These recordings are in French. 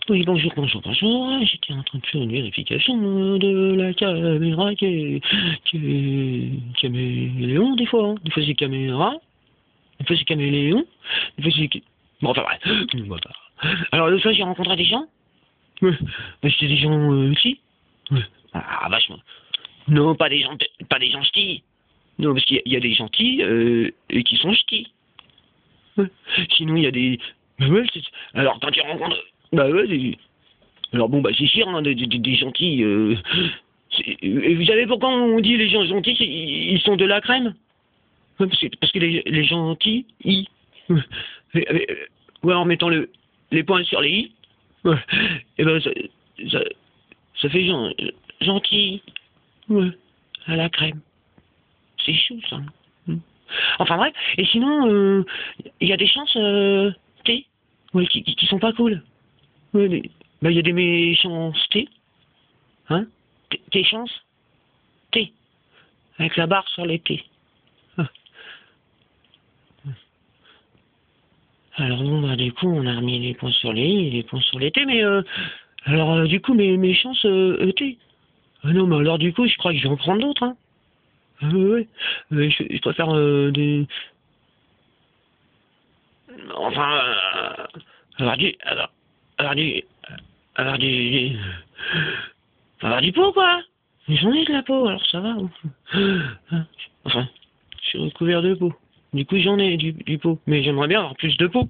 Oui, bonjour, bonjour, bonjour. J'étais en train de faire une vérification de la caméra caméléon, des fois. Hein. Des fois c'est caméra, des fois c'est caméléon, des fois c'est... Bon, enfin bref. Voilà. Alors, l'autre fois, j'ai rencontré des gens. Ouais. Bah, c'était des gens petits. Ouais. Ah, vachement. Non, pas des gens ch'tis. Non, parce qu'il y a des gentils et qui sont ch'tis. Ouais. Sinon, il y a des... Bah ouais, alors, quand tu rencontres... Bah ouais, alors bon, bah c'est sûr, hein, des gentils... Et vous savez pourquoi on dit les gens gentils, ils sont de la crème? Ouais, parce que les gentils, ils... Ouais, en mettant les points sur les i, ouais, et ben ça fait gentil, ouais, à la crème. C'est chou, ça. Enfin bref, et sinon, il y a des chances, T, ouais, qui sont pas cool. Ouais, bah il y a des méchancetés, hein, T chances, T, avec la barre sur les T. Ah. Alors bon, bah du coup, on a remis les points sur les i et les points sur les T, mais alors du coup, mes chances, T. Ah non, mais alors du coup, je crois que je vais en prendre d'autres, hein. Ouais. Je préfère des... Enfin, avoir du... avoir du pot, quoi. J'en ai de la peau, alors ça va. Enfin, je suis recouvert de peau. Du coup, j'en ai du pot. Mais j'aimerais bien avoir plus de peau.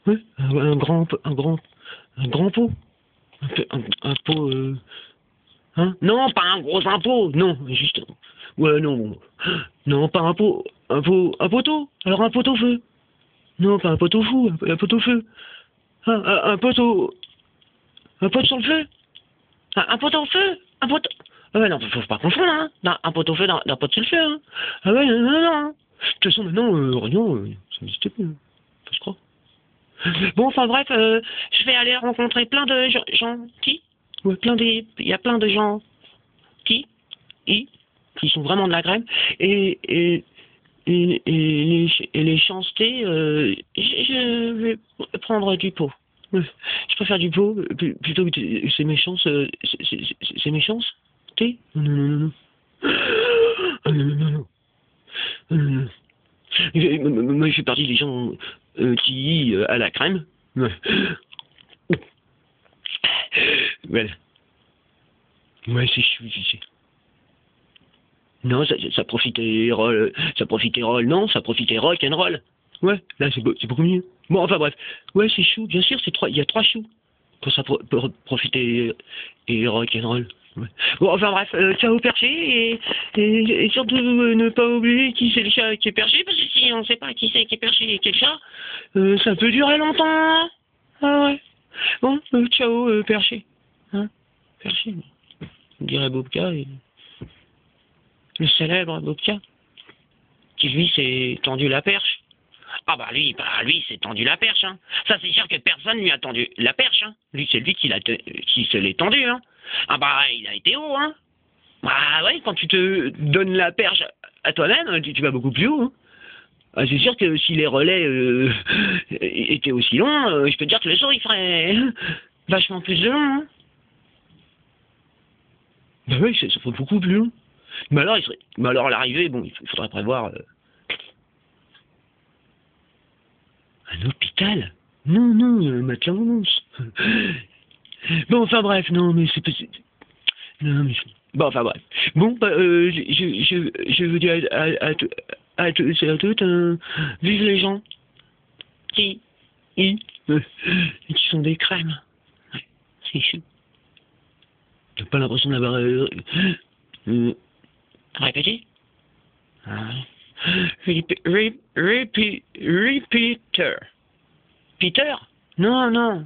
Ouais, un grand pot. Un pot, hein? Non, pas un gros impôt. Non, juste... Ouais, non. Non, pas un pot. Un poteau. Alors un pot-au-feu. Non, pas un pot-au-fou. Un pot-au-feu. Un poteau... Un pot sur le feu. Un pot au feu. Un pot... Ah ouais, non, faut pas confondre, hein. Un pot au feu d'un pot sur le feu, hein. Ah ouais, non. De toute façon, maintenant, Orion, ça n'existe plus, hein. Je crois. Bon, enfin bref, je vais aller rencontrer plein de gens qui... Ouais, il y a plein de gens qui sont vraiment de la crème, et les chancetés, je vais prendre du pot. Ouais. Je préfère du pot plutôt que ces méchances. Ces méchances? Thé? Non. Ah, non. Moi, je fais partie des gens qui à la crème. Ouais. Voilà. Ouais, c'est chou, tu sais. Non, ça profitait roll, non, ça profitait rock and roll. Ouais, là c'est beaucoup mieux. Bon, enfin bref. Ouais, c'est chou, bien sûr, il y a 3 choux pour ça pour profiter et rock and roll. Ouais. Bon, enfin bref, ciao perché et surtout ne pas oublier qui c'est le chat qui est perché, parce que si on sait pas qui c'est qui est perché et quel chat, ça peut durer longtemps. Ah ouais. Bon, ciao perché. Hein, perché, on dirait Bobka et... Le célèbre Bobka, qui lui s'est tendu la perche. Ah bah lui s'est tendu la perche, hein. Ça c'est sûr que personne lui a tendu la perche, hein. Lui c'est lui qui se l'est tendu, hein. Ah bah il a été haut, hein. Bah ouais, quand tu te donnes la perche à toi-même, tu vas beaucoup plus haut, hein. Ah, c'est sûr que si les relais étaient aussi longs, je peux te dire que le saut il ferait vachement plus de long, hein. Bah oui, ça ferait beaucoup plus long. Mais alors à l'arrivée, bon, il faudrait prévoir un hôpital. Non, Mathias. Bon, enfin bref, non, mais c'est possible. Non, mais bon, enfin bref. Bon, bah, je vous dis à tous et à toutes, vive les gens qui sont des crèmes. Ouais, c'est chou. T'as pas l'impression d'avoir répété? Ah. Repeater. Peter? Non.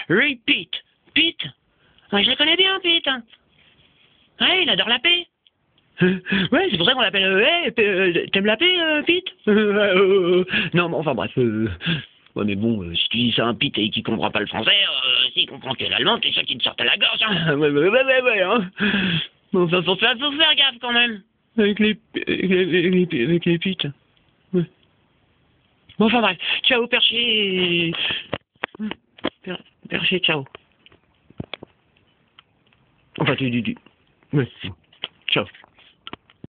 Repeat. Pete? Ouais, je le connais bien, Pete. Ouais, il adore la paix. Ouais, c'est pour ça qu'on l'appelle... Hey, t'aimes la paix, Pete? Non, mais enfin bref... Ouais, mais bon, si tu dis ça à un Pete et qu'il comprend pas le français, s'il comprend que l'allemand, t'es sûr qu'il te sorte à la gorge, hein. Ouais, hein. Bon, enfin, faut faire gaffe, quand même. Avec les Pete. Ouais. Bon, enfin bref. Ciao, perché. chercher, ciao. Enfin, merci. Ciao.